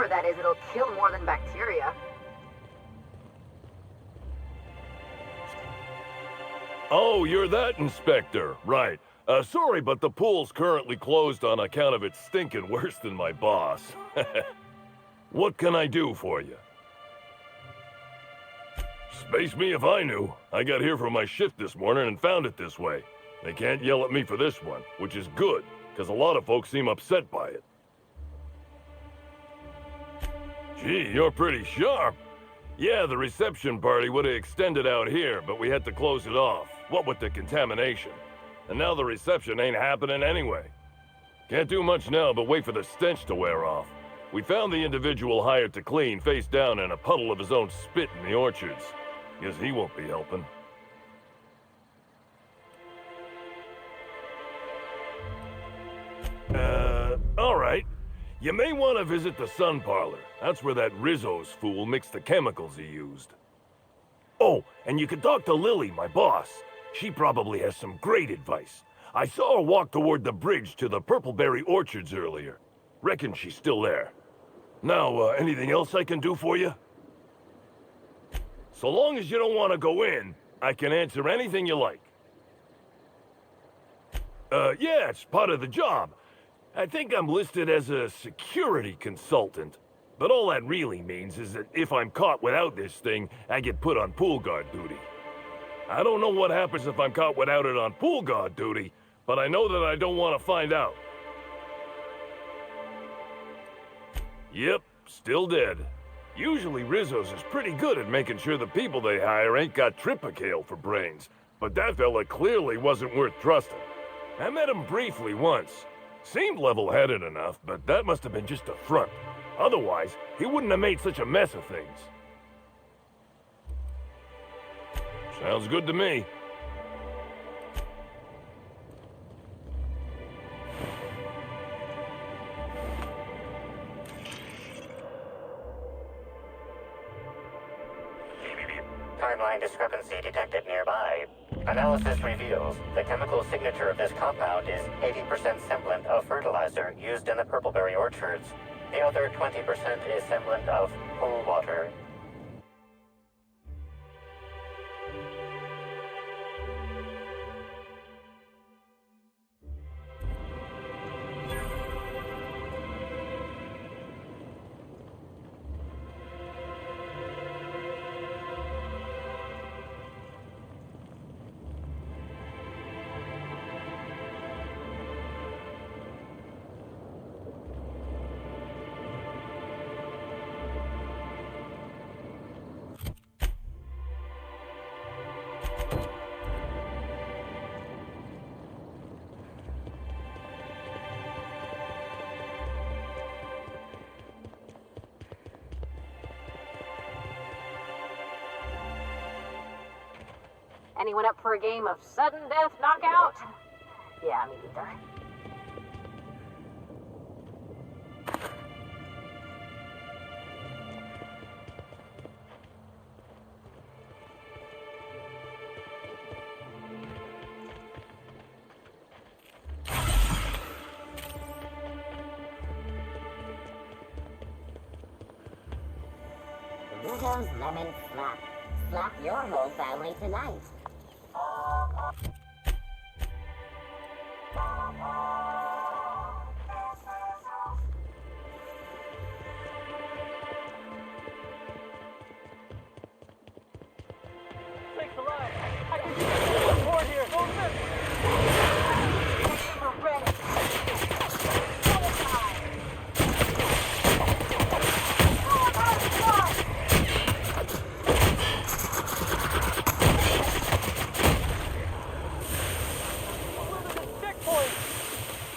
that is, it'll kill more than bacteria. Oh, you're that inspector. Right. Sorry, but the pool's currently closed on account of it stinking worse than my boss. What can I do for you? Space me if I knew. I got here for my shift this morning and found it this way. They can't yell at me for this one, which is good, because a lot of folks seem upset by it. Gee, you're pretty sharp. Yeah, the reception party would have extended out here, but we had to close it off, what with the contamination. And now the reception ain't happening anyway. Can't do much now but wait for the stench to wear off. We found the individual hired to clean face down in a puddle of his own spit in the orchards. Guess he won't be helping. Alright. You may want to visit the sun parlor. That's where that Rizzo's fool mixed the chemicals he used. Oh, and you could talk to Lily, my boss. She probably has some great advice. I saw her walk toward the bridge to the Purpleberry Orchards earlier. Reckon she's still there. Now, anything else I can do for you? So long as you don't want to go in, I can answer anything you like. Yeah, it's part of the job. I think I'm listed as a security consultant. But all that really means is that if I'm caught without this thing, I get put on pool guard duty. I don't know what happens if I'm caught without it on pool guard duty, but I know that I don't want to find out. Yep, still dead. Usually Rizzo's is pretty good at making sure the people they hire ain't got tripicale for brains, but that fella clearly wasn't worth trusting. I met him briefly once. Seemed level-headed enough, but that must have been just a front. Otherwise, he wouldn't have made such a mess of things. Sounds good to me. Timeline discrepancy detected nearby. Analysis reveals the chemical signature of this compound is 80% semblant of fertilizer used in the Purpleberry Orchards. The other 20% is semblant of pool water. Anyone up for a game of sudden death knockout? Yeah, me neither. Ludo's Lemon Slap. Slap your whole family tonight. Thanks a lot. I can use some support here. Go this. We're ready.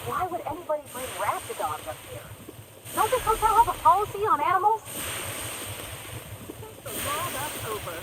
Why would anybody bring raptidons up here? Don't this hotel have a policy on animals? Think the law that's over.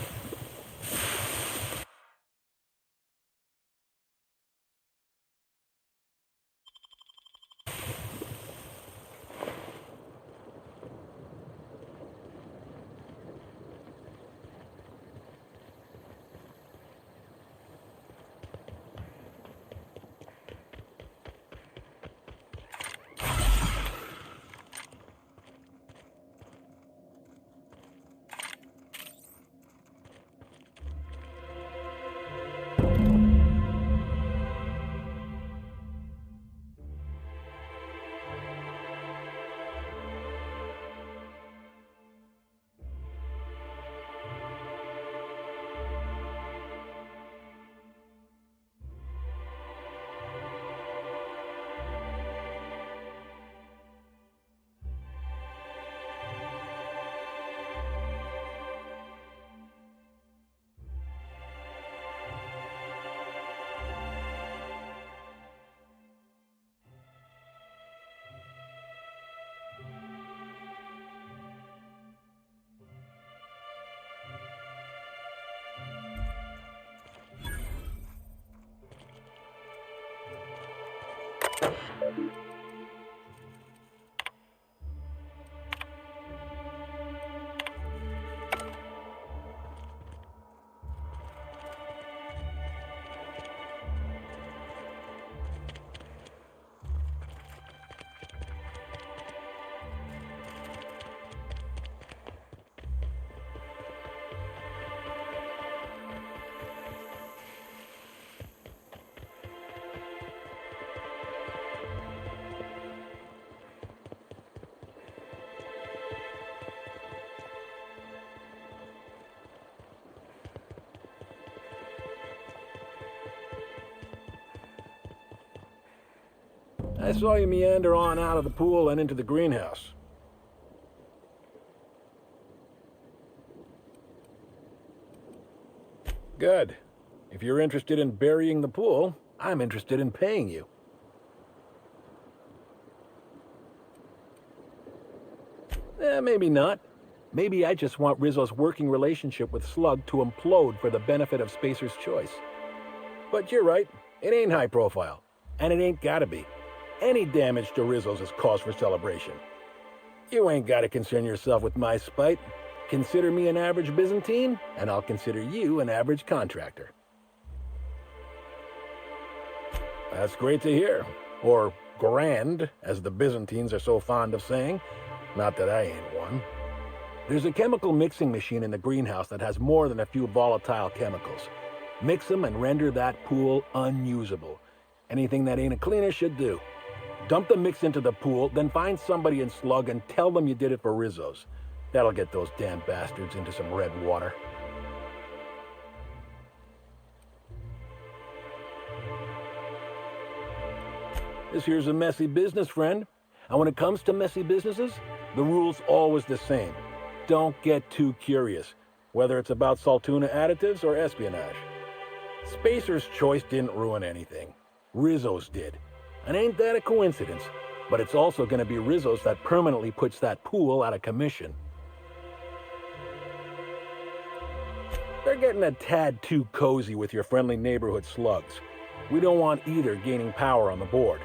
I saw you meander on out of the pool and into the greenhouse. Good. If you're interested in burying the pool, I'm interested in paying you. Maybe not. Maybe I just want Rizzo's working relationship with Slug to implode for the benefit of Spacer's Choice. But you're right, it ain't high profile. And it ain't gotta be. Any damage to Rizzo's is cause for celebration. You ain't gotta concern yourself with my spite. Consider me an average Byzantine, and I'll consider you an average contractor. That's great to hear. Or grand, as the Byzantines are so fond of saying. Not that I ain't one. There's a chemical mixing machine in the greenhouse that has more than a few volatile chemicals. Mix them and render that pool unusable. Anything that ain't a cleaner should do. Dump the mix into the pool, then find somebody in Slug and tell them you did it for Rizzo's. That'll get those damn bastards into some red water. This here's a messy business, friend. And when it comes to messy businesses, the rule's always the same. Don't get too curious, whether it's about Saltuna additives or espionage. Spacer's Choice didn't ruin anything. Rizzo's did. And ain't that a coincidence? But it's also going to be Rizzo's that permanently puts that pool out of commission. They're getting a tad too cozy with your friendly neighborhood slugs. We don't want either gaining power on the board.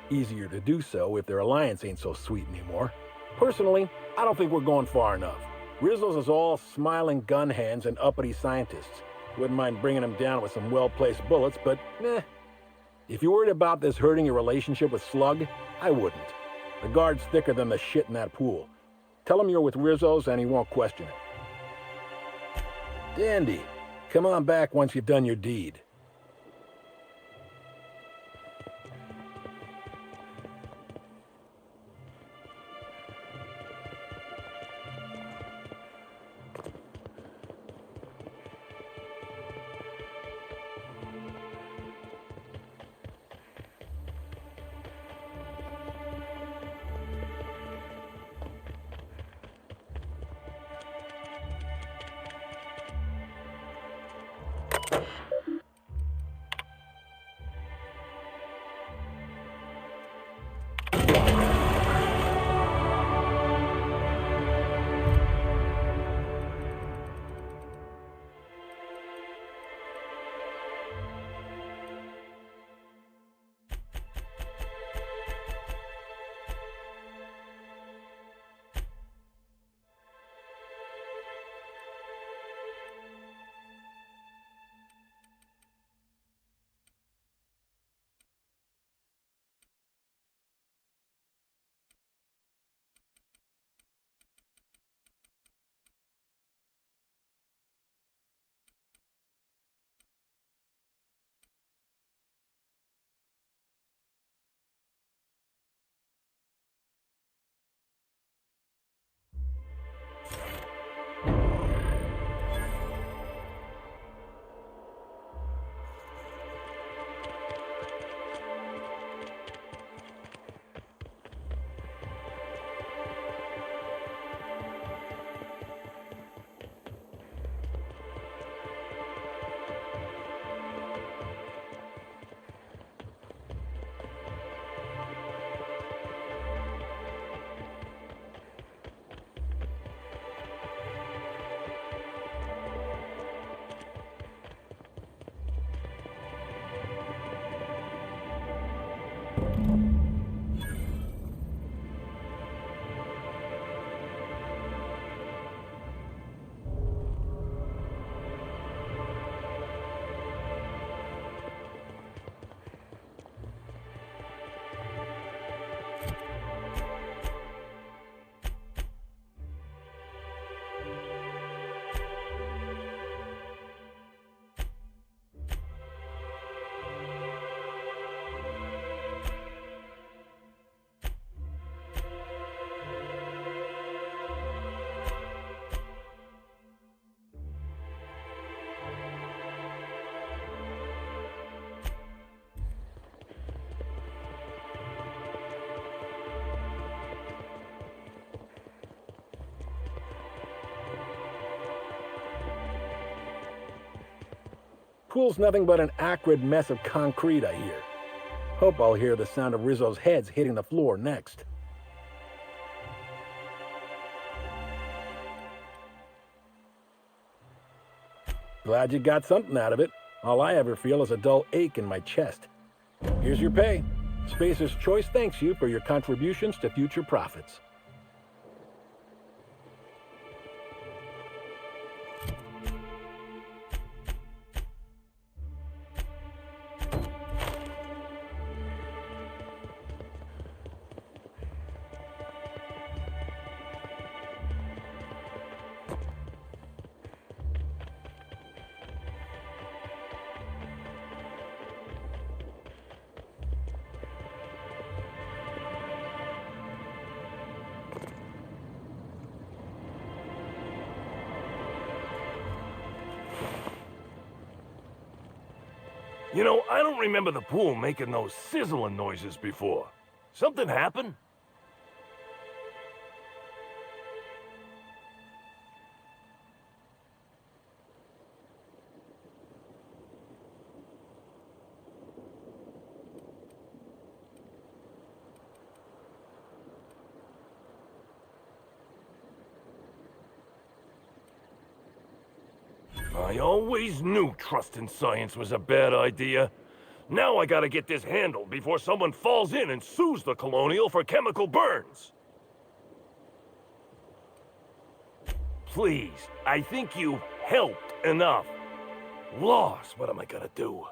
Easier to do so if their alliance ain't so sweet anymore. Personally, I don't think we're going far enough. Rizzo's is all smiling gun hands and uppity scientists. Wouldn't mind bringing them down with some well-placed bullets, but if you're worried about this hurting your relationship with Slug, I wouldn't. The guard's thicker than the shit in that pool. Tell him you're with Rizzo's and he won't question it. Dandy. Come on back once you've done your deed. Pool's nothing but an acrid mess of concrete, I hear. Hope I'll hear the sound of Rizzo's heads hitting the floor next. Glad you got something out of it. All I ever feel is a dull ache in my chest. Here's your pay. Spacer's Choice thanks you for your contributions to future profits. You know, I don't remember the pool making those sizzling noises before. Something happened? I always knew trusting science was a bad idea. Now I gotta get this handled before someone falls in and sues the Colonial for chemical burns. Please, I think you helped enough. Lost, what am I gonna do?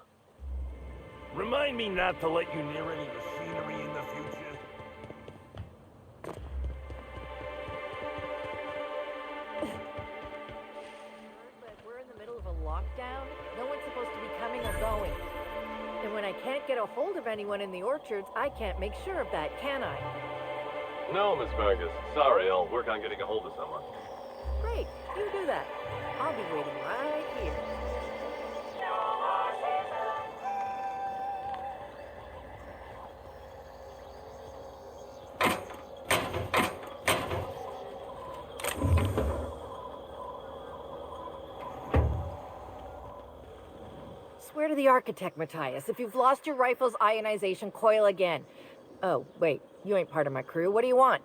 Remind me not to let you near any machinery in the future. We're in the middle of a lockdown. No one's supposed to be coming or going. And when I can't get a hold of anyone in the orchards, I can't make sure of that, can I? No, Miss Vargas. Sorry, I'll work on getting a hold of someone. Great, you do that. I'll be waiting right here. Swear to the architect, Matthias, if you've lost your rifle's ionization, coil again. Oh, wait, you ain't part of my crew. What do you want?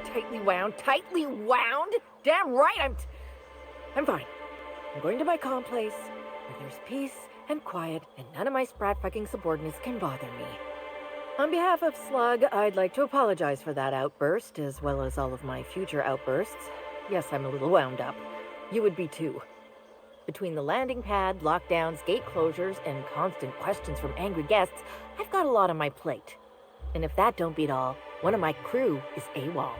Tightly wound? Tightly wound? Damn right, I'm fine. I'm going to my calm place, where there's peace and quiet, and none of my sprat fucking subordinates can bother me. On behalf of Slug, I'd like to apologize for that outburst, as well as all of my future outbursts. Yes, I'm a little wound up. You would be too. Between the landing pad, lockdowns, gate closures, and constant questions from angry guests, I've got a lot on my plate. And if that don't beat all, one of my crew is AWOL.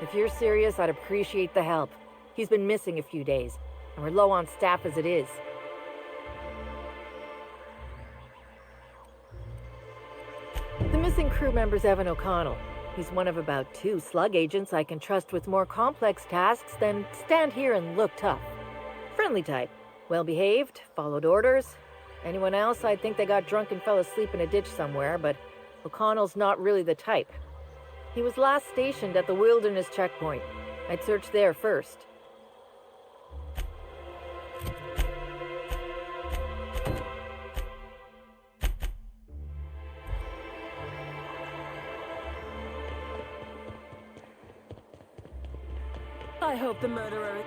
If you're serious, I'd appreciate the help. He's been missing a few days, and we're low on staff as it is. The missing crew member's Evan O'Connell. He's one of about 2 Slug agents I can trust with more complex tasks than stand here and look tough. Friendly type. Well-behaved, followed orders. Anyone else, I'd think they got drunk and fell asleep in a ditch somewhere, but O'Connell's not really the type. He was last stationed at the Wilderness Checkpoint. I'd search there first. I hope the murderer...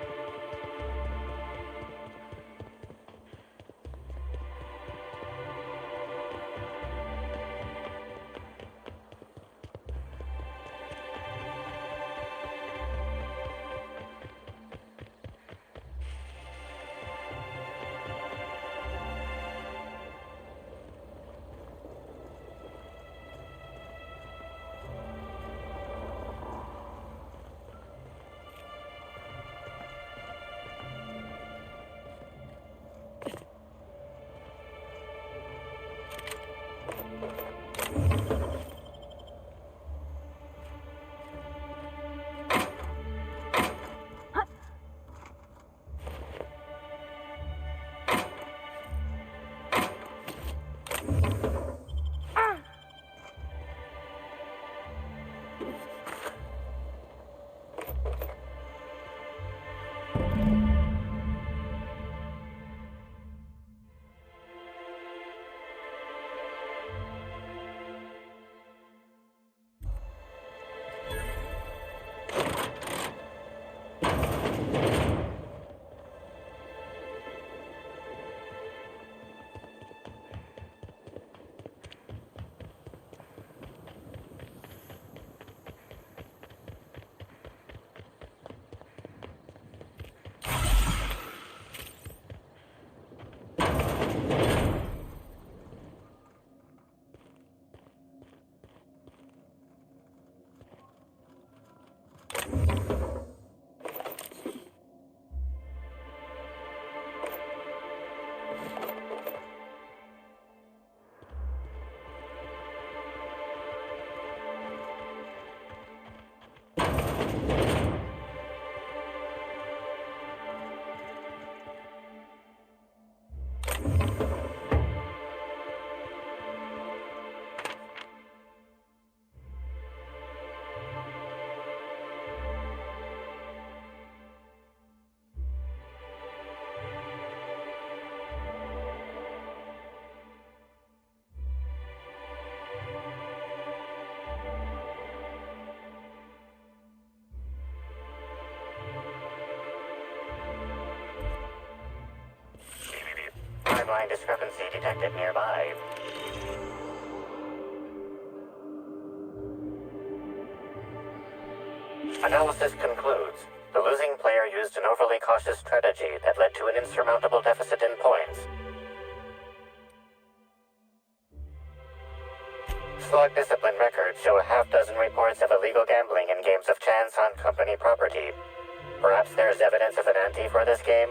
Timeline discrepancy detected nearby. Analysis concludes. The losing player used an overly cautious strategy that led to an insurmountable deficit in points. Slot discipline records show a half-dozen reports of illegal gambling in games of chance on company property. Perhaps there's evidence of an ante for this game?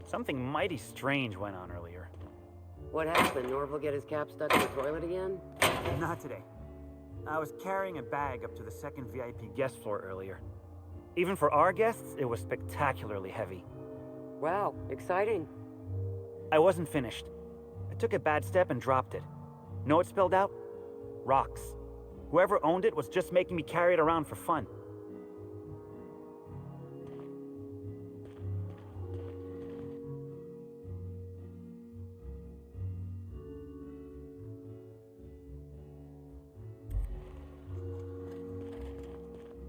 Something mighty strange went on earlier. What happened? Norval get his cap stuck in the toilet again? Not today. I was carrying a bag up to the second VIP guest floor earlier. Even for our guests, it was spectacularly heavy. Wow, exciting. I wasn't finished. I took a bad step and dropped it. Know what spilled out? Rocks. Whoever owned it was just making me carry it around for fun.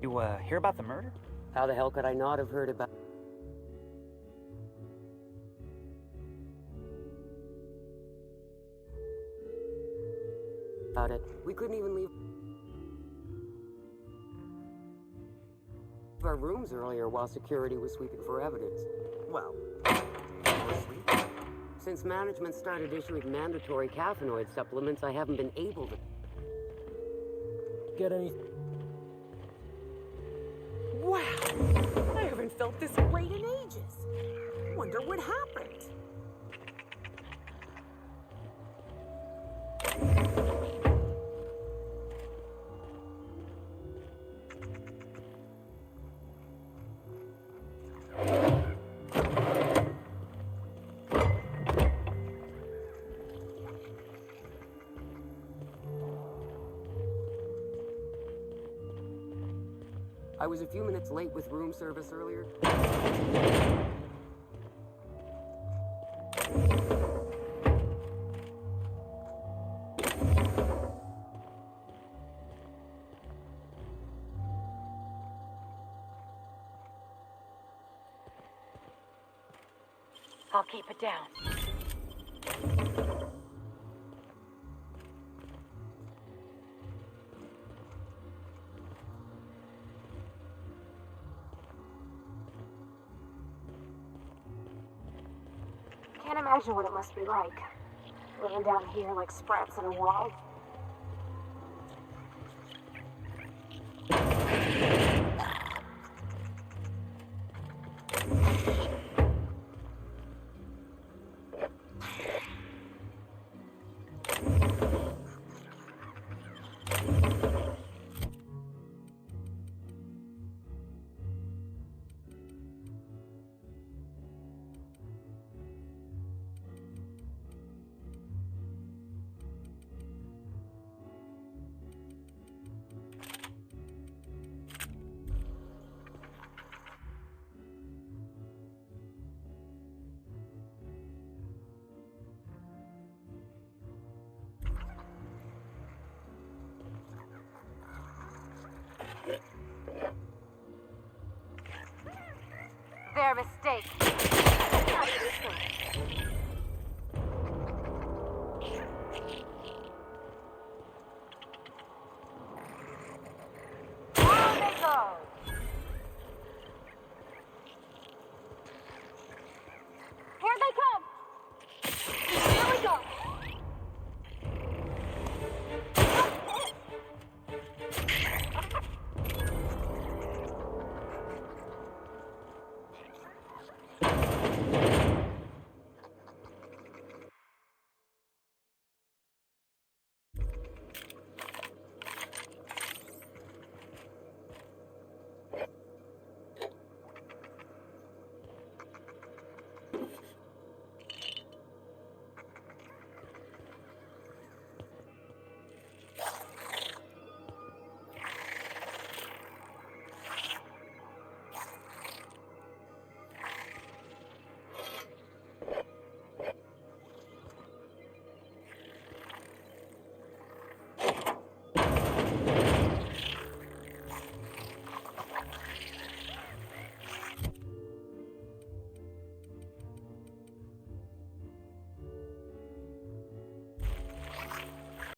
You, hear about the murder? How the hell could I not have heard about it? We couldn't even leave our rooms earlier while security was sweeping for evidence. Well, Since management started issuing mandatory caffeinoid supplements, I haven't been able to Get any? Wow! I haven't felt this great in ages. Wonder what happened. I was a few minutes late with room service earlier. I'll keep it down. Can't imagine what it must be like. Laying down here like sprats in a wall. Their mistake. Not this one. On they go.